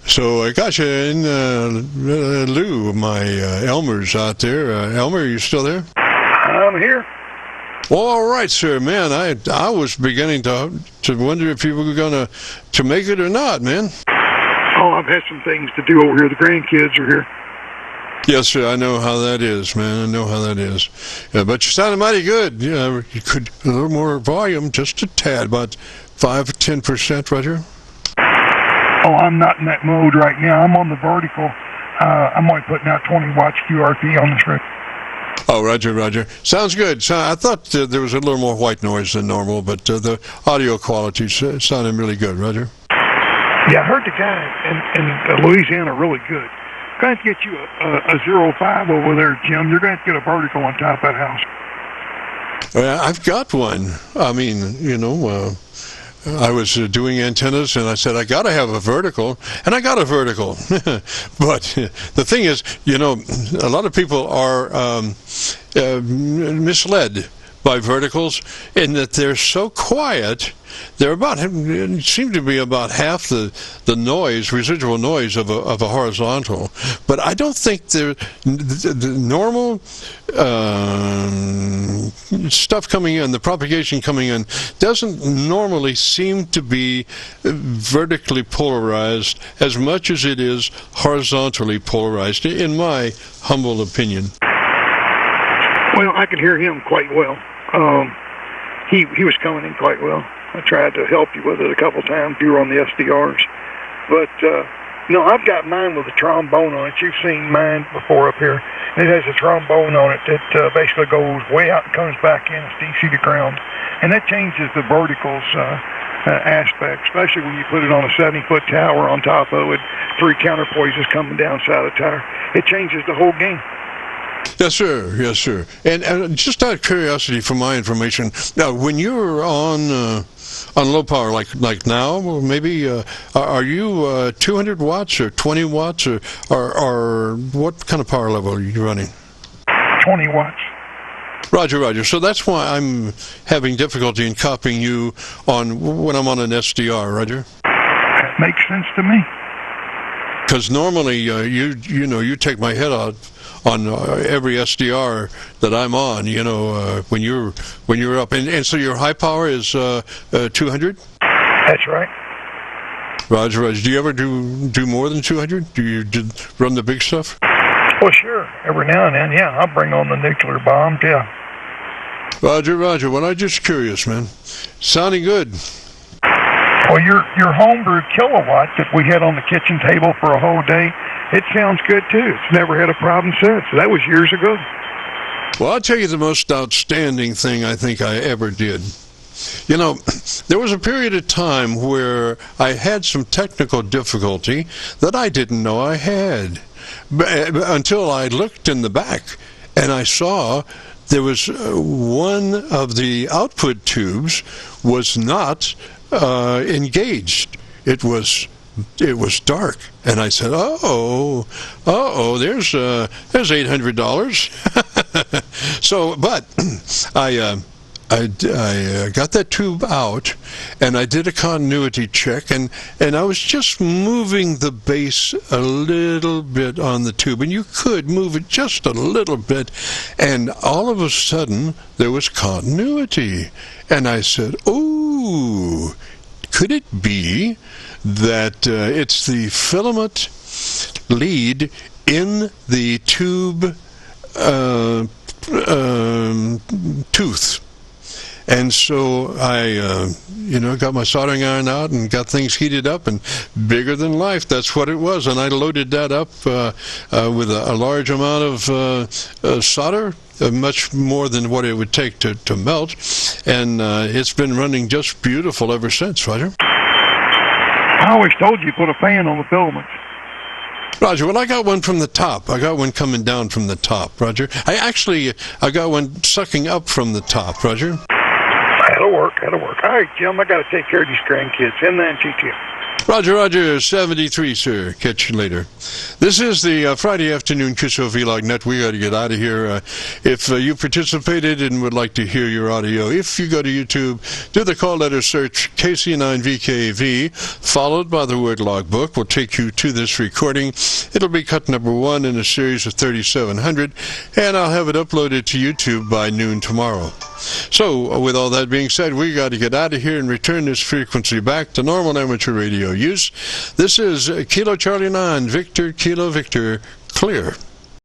So I got you in lieu of my Elmer's out there. Elmer, are you still there? I'm here. Well, all right, sir, man. I was beginning to wonder if you were going to make it or not, man. Oh, I've had some things to do over here. The grandkids are here. Yes, sir. I know how that is, man. I know how that is. But you sounded mighty good. Yeah, you could a little more volume, just a tad, about 5 or 10%, Roger. Oh, I'm not in that mode right now. I'm on the vertical. I'm only putting out 20 watts QRP on this record. Oh, Roger. Sounds good. So I thought there was a little more white noise than normal, but the audio quality sounded really good, Roger. Yeah, I heard the guy in Louisiana really good. Going to get you a 05 over there, Jim. You're going to get a vertical on top of that house. I've got one. I mean, I was doing antennas, and I said, I got to have a vertical, and I got a vertical. But the thing is, a lot of people are misled by verticals in that they're so quiet. They're seem to be about half the noise, residual noise of a horizontal. But I don't think the normal stuff coming in, the propagation coming in, doesn't normally seem to be vertically polarized as much as it is horizontally polarized, in my humble opinion. Well, I could hear him quite well. He was coming in quite well. I tried to help you with it a couple times. You were on the SDRs. But, no, I've got mine with a trombone on it. You've seen mine before up here. It has a trombone on it that basically goes way out and comes back in. It's DC to ground. And that changes the verticals aspect, especially when you put it on a 70-foot tower on top of it, 3 counterpoises coming down side of the tower. It changes the whole game. Yes, sir. And just out of curiosity, for my information, now when you're on low power, like now, maybe are you 200 watts or 20 watts, or what kind of power level are you running? 20 watts. Roger. So that's why I'm having difficulty in copying you when I'm on an SDR, Roger. That makes sense to me. Because normally you take my head out on every SDR that I'm on, when you're up, and so your high power is 200. That's right. Roger. Do you ever do more than 200? Do you run the big stuff? Well, sure. Every now and then, yeah. I'll bring on the nuclear bomb, yeah. Roger. Well, I'm just curious, man. Sounding good. Well, your homebrew kilowatt that we had on the kitchen table for a whole day, it sounds good too. It's never had a problem since. That was years ago. Well, I'll tell you the most outstanding thing I think I ever did. There was a period of time where I had some technical difficulty that I didn't know I had, until I looked in the back and I saw there was one of the output tubes was not engaged. It was dark, and I said, there's $800. So, but I got that tube out, and I did a continuity check, and I was just moving the base a little bit on the tube, and you could move it just a little bit, and all of a sudden there was continuity, and I said, "Oh, could it be that it's the filament lead in the tube tooth?" And so I, got my soldering iron out and got things heated up, and bigger than life, that's what it was. And I loaded that up with a large amount of solder, much more than what it would take to melt. And it's been running just beautiful ever since, Roger. I always told you put a fan on the filaments. Roger, well, I got one from the top. I got one coming down from the top, Roger. I got one sucking up from the top, Roger. That'll work. All right, Jim, I got to take care of these grandkids. N9Gto. Roger, Roger, 73, sir. Catch you later. This is the Friday afternoon Qso-Vlog net. We got to get out of here. If you participated and would like to hear your audio, if you go to YouTube, do the call letter search Kc9Vkv, followed by the word logbook, will take you to this recording. It'll be cut number 1 in a series of 3,700, and I'll have it uploaded to YouTube by noon tomorrow. So, with all that being said, we got to get out of here and return this frequency back to normal amateur radio use. This is Kilo Charlie 9, Victor Kilo Victor, clear.